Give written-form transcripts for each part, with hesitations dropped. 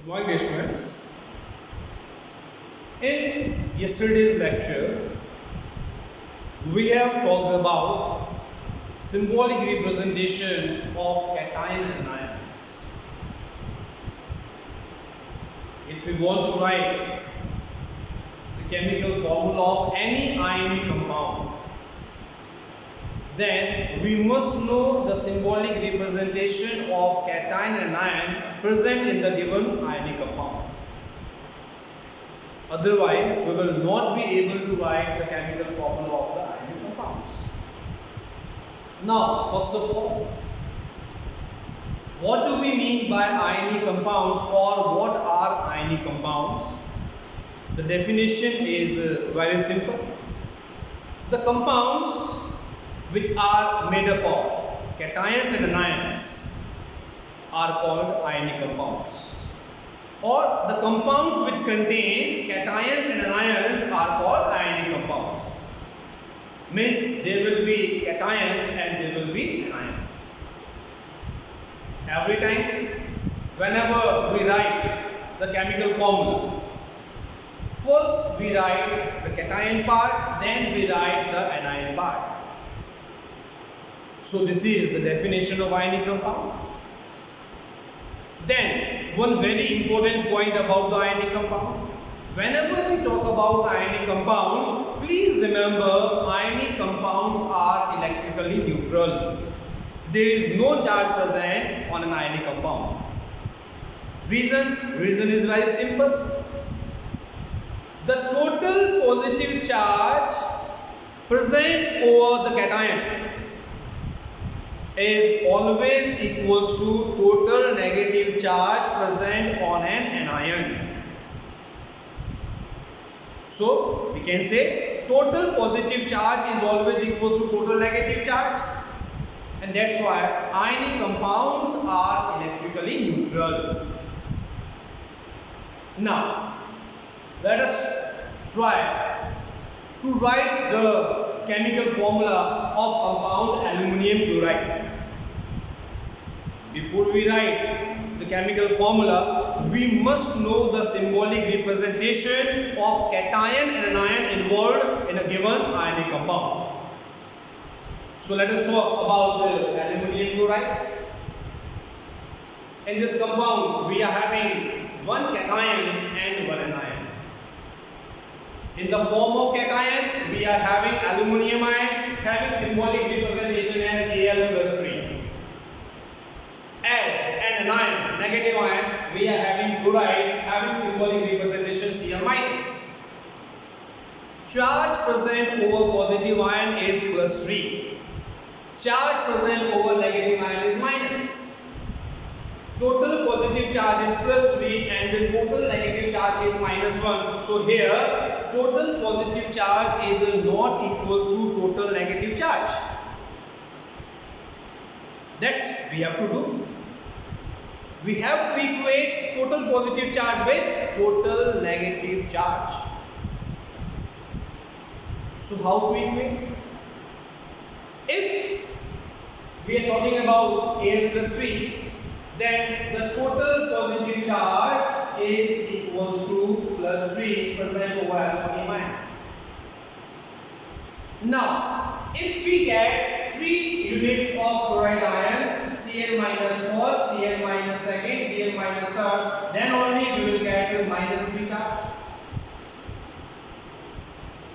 My dear students, in yesterday's lecture, we have talked about symbolic representation of cation and anions. If we want to write the chemical formula of any ionic compound, then we must know the symbolic representation of cation and anion present in the given ionic compound. Otherwise, we will not be able to write the chemical formula of the ionic compounds. Now, first of all, what do we mean by ionic compounds, or what are ionic compounds? The definition is very simple. The compounds which are made up of cations and anions are called ionic compounds, or the compounds which contains cations and anions are called ionic compounds. Means there will be cation and there will be anion. Every time whenever we write the chemical formula, first we write the cation part, then we write the anion part. So this is the definition of ionic compound. Then one very important point about the ionic compound. Whenever we talk about ionic compounds, please remember ionic compounds are electrically neutral. There is no charge present on an ionic compound. Reason is very simple. The total positive charge present over the cation is always equals to total negative charge present on an anion. So we can say total positive charge is always equals to total negative charge, and that's why ionic compounds are electrically neutral. Now let us try to write the chemical formula of compound aluminium chloride. Before we write the chemical formula, we must know the symbolic representation of cation and anion involved in a given ionic compound. So let us talk about the aluminium chloride. In this compound, we are having one cation and one anion. In the form of cation, we are having aluminium ion having symbolic representation as Al+3. As an anion, negative ion, we are having chloride having symbolic representation Cl-. Charge present over positive ion is +3. Charge present over negative ion is minus. Total positive charge is +3 and the total negative charge is -1. So here total positive charge is not equals to total negative charge. That's we have to do. We have to equate total positive charge with total negative charge. So how do we equate? If we are talking about Al+3, then the total positive charge is equals to +3 present over aluminium ion. Now, if we get 3 units of chloride ion, Cl- first, Cl- second, Cl- third, then only we will get the -3 charge.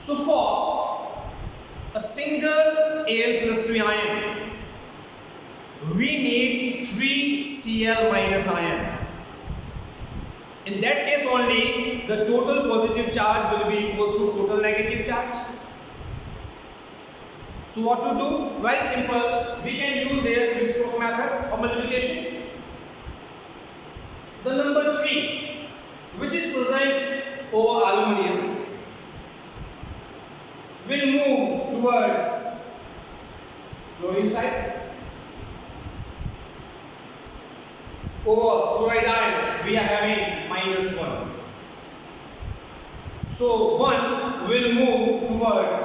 So for a single Al+3 ion, we need 3 Cl- ion. In that case only, the total positive charge will be equal to total negative charge. So what to do? Very simple. We can use here Kirchhoff method of multiplication. The number 3, which is present over aluminium, will move towards chlorine side. Over chloride ion, we are having -1. So 1 will move towards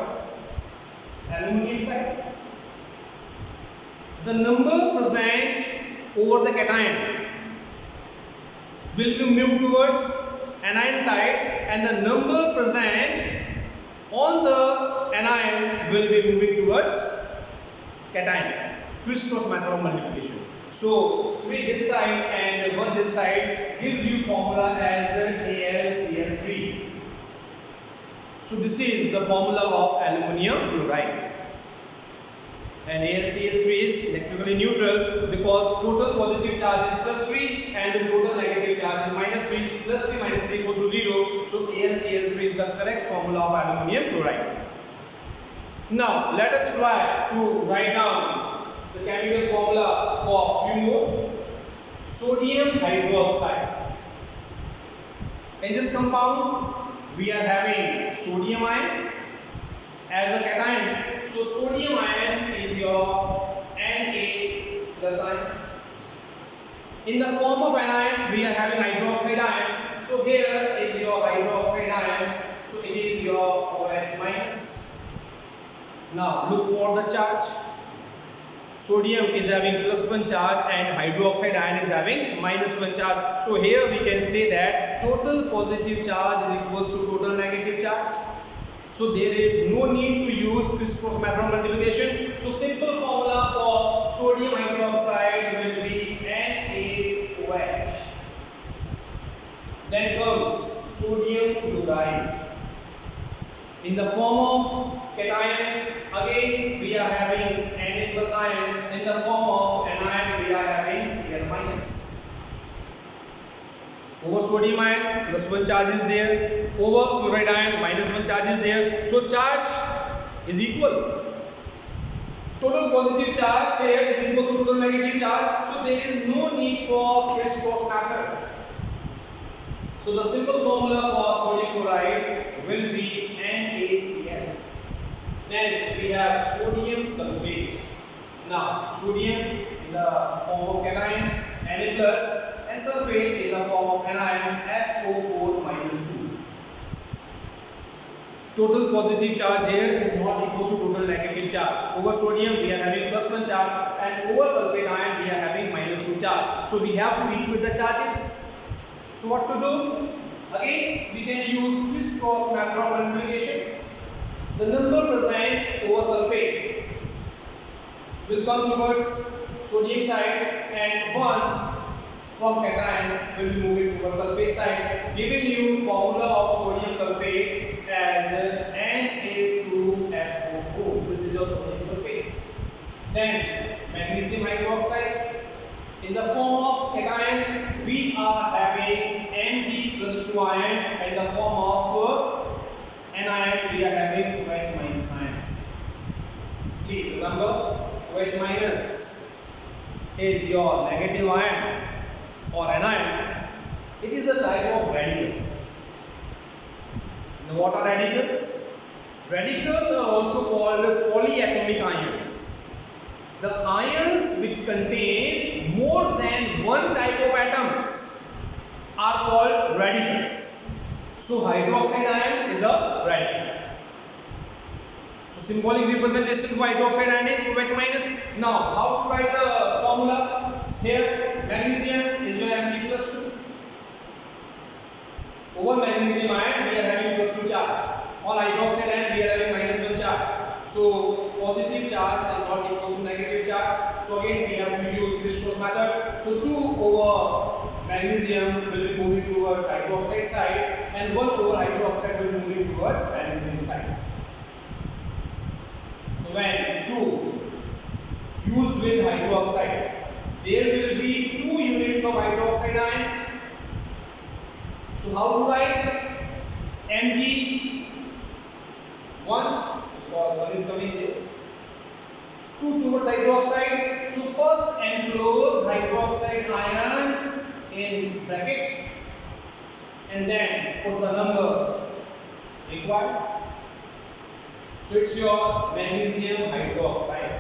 aluminium side. The number present over the cation will be moved towards anion side and the number present on the anion will be moving towards cation side. Crisscross method of multiplication. So 3 this side and 1 this side gives you formula as AlCl3. So this is the formula of aluminium chloride. And AlCl3 is electrically neutral because total positive charge is +3 and the total negative charge is -3. +3 minus 3 equals to 0. So AlCl3 is the correct formula of aluminium chloride. Now let us try to write down the chemical formula for few more. Sodium hydroxide. In this compound we are having sodium ion as a cation. So sodium ion is your Na plus ion. In the form of anion we are having hydroxide ion. So here is your hydroxide ion. So it is your OH minus. Now look for the charge. Sodium is having +1 charge and hydroxide ion is having -1 charge. So here we can say that total positive charge is equals to total negative charge. So there is no need to use crisscross method of multiplication. So simple formula for sodium hydroxide will be NaOH. Then comes sodium chloride. In the form of cation, again we are having Na plus ion. In the form of anion we are having Cl minus. Over sodium ion +1 charge is there. Over chloride ion -1 charge is there. So charge is equal. Total positive charge here is equal to total negative charge. So there is no need for crisscross method. So the simple formula for sodium chloride will be NaCl. Then we have sodium sulfate. Now sodium in the form of cation Na plus and sulfate in the form of anion SO4 minus 2. Total positive charge here is not equal to total negative charge. Over sodium we are having +1 charge and over sulfate ion we are having -2 charge. So we have to equate the charges. So what to do? Again we can use crisscross method of multiplication. The number present over sulfate will come towards sodium side and 1 from cation will be moving towards sulfate side, giving you formula of sodium sulfate as Na2SO4. This is your sodium sulfate. Then magnesium hydroxide. In the form of cation we are having Mg+2 ion. In the form of anion we are having OH minus ion. Please remember OH minus is your negative ion or anion. It is a type of radical. Now what are radicals? Radicals are also called polyatomic ions. The ions which contains more than one type of atoms are called radicals. So hydroxide ion is a radical. So symbolic representation for hydroxide ion is OH minus. Now how to write the formula? Here magnesium is your Mg+2. Over magnesium ion we are having +2 charge. On hydroxide ion we are having -1 charge. So positive charge is not equal to negative charge. So again we have to use crisscross method. So 2 over magnesium will be moving towards hydroxide side and 1 over hydroxide will be moving towards magnesium side. So when 2 used with hydroxide, there will be 2 units of hydroxide ion. So how to write? Mg1 because 1 is coming there. 2 towards hydroxide. So first enclose hydroxide ion in bracket and then put the number required. So it's your magnesium hydroxide.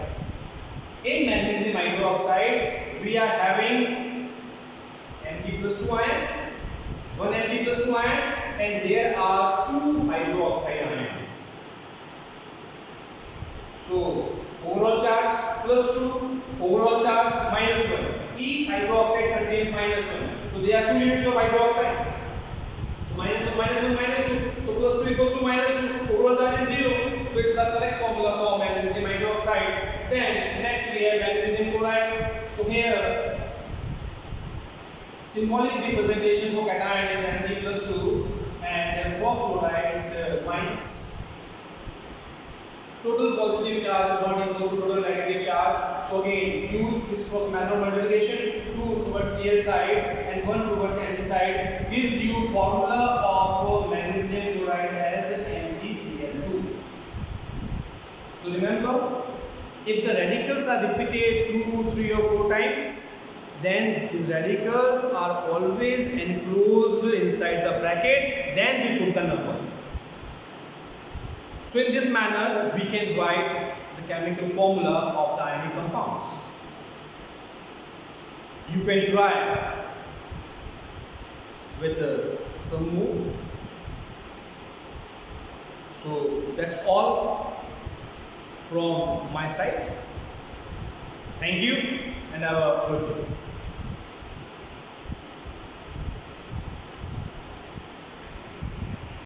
In magnesium hydroxide we are having Mg+2 ion, 1 Mg+2 ion and there are 2 hydroxide ions. So overall charge +2, overall charge -1. Each hydroxide contains -1 minus 1. So there are two units of hydroxide. So minus 1, minus 1, minus 2. So plus 2 equals to minus 2. Overall charge is 0. So it's the correct formula for magnesium hydroxide. Then next we have magnesium chloride. So here symbolic representation for cation is Na plus 2 and for chloride is minus. Total positive charge is not equal to total negative charge. So again, use this cross manual multiplication, 2 towards Cl side and 1 towards Mg side gives you formula of magnesium chloride as MgCl2. So remember, if the radicals are repeated 2, 3 or 4 times, then these radicals are always enclosed inside the bracket, then we put the number. So in this manner, we can write the chemical formula of the ionic compounds. You can try with some more. So that's all from my side. Thank you and have a good day.